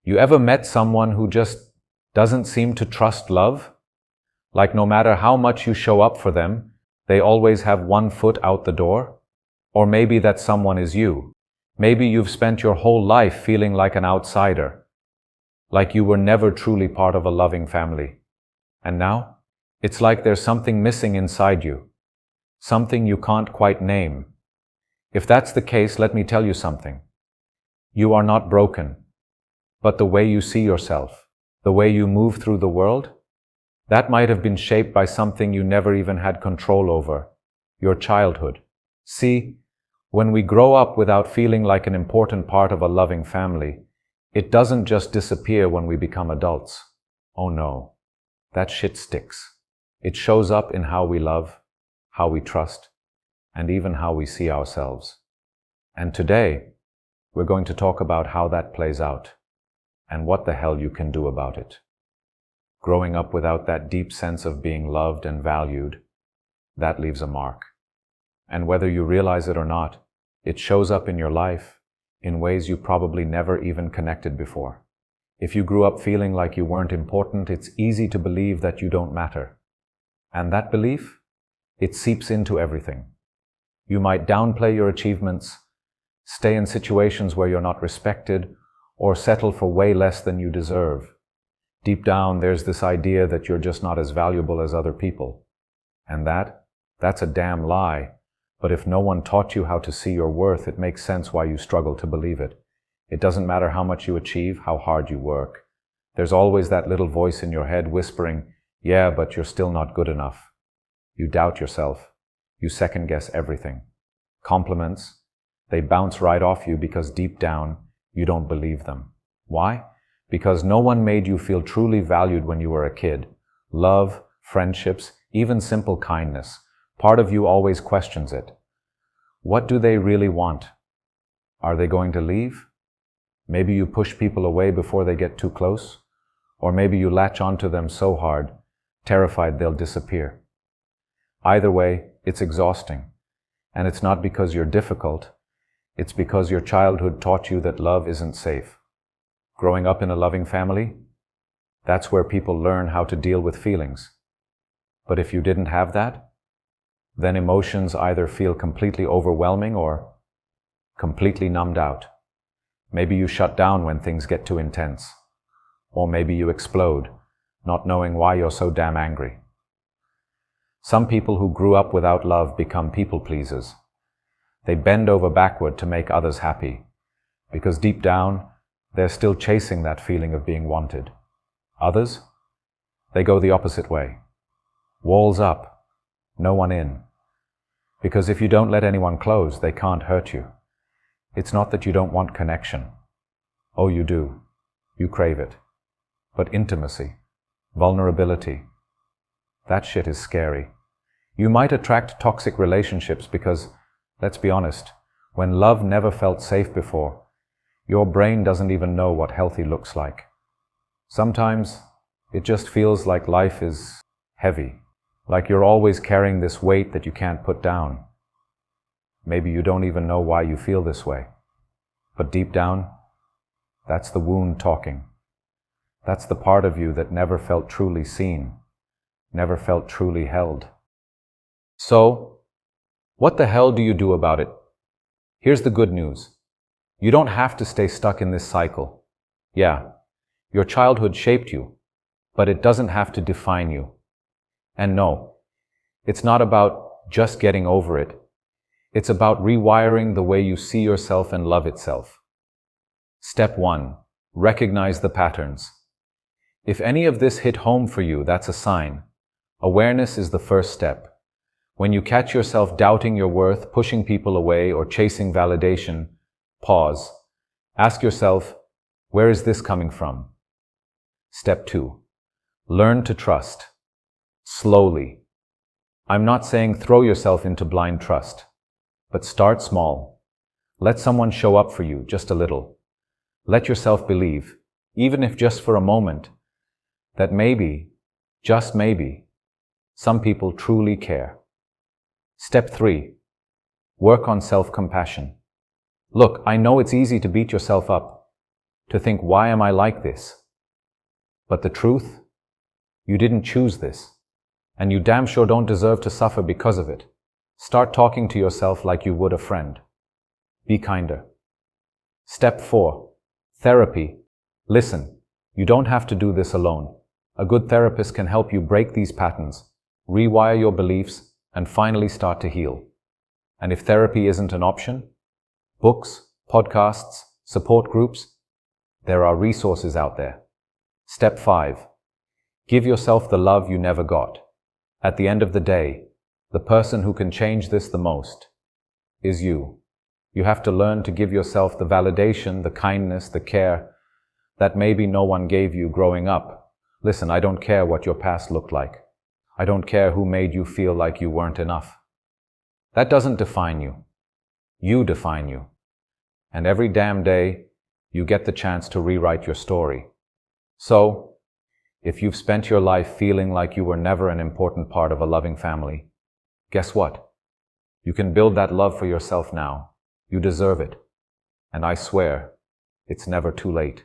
You ever met someone who just doesn't seem to trust love? Like no matter how much you show up for them, they always have one foot out the door? Or maybe that someone is you. Maybe you've spent your whole life feeling like an outsider, like you were never truly part of a loving family. And now, it's like there's something missing inside you, something you can't quite name. If that's the case, let me tell you something. You are not broken, but the way you see yourself, the way you move through the world, that might have been shaped by something you never even had control over, your childhood. See, when we grow up without feeling like an important part of a loving family, it doesn't just disappear when we become adults. Oh no, that shit sticks. It shows up in how we love, how we trust, and even how we see ourselves. And today, we're going to talk about how that plays out and what the hell you can do about it. Growing up without that deep sense of being loved and valued, that leaves a mark. And whether you realize it or not, it shows up in your life in ways you probably never even connected before. If you grew up feeling like you weren't important, it's easy to believe that you don't matter. And that belief, it seeps into everything. You might downplay your achievements, stay in situations where you're not respected, or settle for way less than you deserve. Deep down, there's this idea that you're just not as valuable as other people. And that's a damn lie. But if no one taught you how to see your worth, it makes sense why you struggle to believe it. It doesn't matter how much you achieve, how hard you work. There's always that little voice in your head whispering, yeah, but you're still not good enough. You doubt yourself. You second-guess everything. Compliments, they bounce right off you because deep down, you don't believe them. Why? Because no one made you feel truly valued when you were a kid. Love, friendships, even simple kindness. Part of you always questions it. What do they really want? Are they going to leave? Maybe you push people away before they get too close. Or maybe you latch onto them so hard, terrified they'll disappear. Either way, it's exhausting. And it's not because you're difficult. It's because your childhood taught you that love isn't safe. Growing up in a loving family, that's where people learn how to deal with feelings. But if you didn't have that, then emotions either feel completely overwhelming or completely numbed out. Maybe you shut down when things get too intense. Or maybe you explode, not knowing why you're so damn angry. Some people who grew up without love become people pleasers. They bend over backward to make others happy, because deep down, they're still chasing that feeling of being wanted. Others, they go the opposite way. Walls up, no one in. Because if you don't let anyone close, they can't hurt you. It's not that you don't want connection. Oh, you do. You crave it. But intimacy, vulnerability, that shit is scary. You might attract toxic relationships because, let's be honest, when love never felt safe before, your brain doesn't even know what healthy looks like. Sometimes it just feels like life is heavy, like you're always carrying this weight that you can't put down. Maybe you don't even know why you feel this way. But deep down, that's the wound talking. That's the part of you that never felt truly seen, never felt truly held. So, what the hell do you do about it? Here's the good news. You don't have to stay stuck in this cycle. Yeah, your childhood shaped you, but it doesn't have to define you. And no, it's not about just getting over it. It's about rewiring the way you see yourself and love itself. Step 1. Recognize the patterns. If any of this hit home for you, that's a sign. Awareness is the first step. When you catch yourself doubting your worth, pushing people away, or chasing validation, pause. Ask yourself, where is this coming from? Step 2. Learn to trust. Slowly. I'm not saying throw yourself into blind trust, but start small. Let someone show up for you just a little. Let yourself believe, even if just for a moment, that maybe, just maybe, some people truly care. Step 3. Work on self-compassion. Look, I know it's easy to beat yourself up, to think, why am I like this? But the truth, you didn't choose this, and you damn sure don't deserve to suffer because of it. Start talking to yourself like you would a friend. Be kinder. Step 4. Therapy. Listen, you don't have to do this alone. A good therapist can help you break these patterns, rewire your beliefs, and finally start to heal. And if therapy isn't an option, books, podcasts, support groups, there are resources out there. Step 5. Give yourself the love you never got. At the end of the day, the person who can change this the most is you. You have to learn to give yourself the validation, the kindness, the care that maybe no one gave you growing up. Listen, I don't care what your past looked like. I don't care who made you feel like you weren't enough. That doesn't define you. You define you. And every damn day, you get the chance to rewrite your story. So, if you've spent your life feeling like you were never an important part of a loving family, guess what? You can build that love for yourself now. You deserve it. And I swear, it's never too late.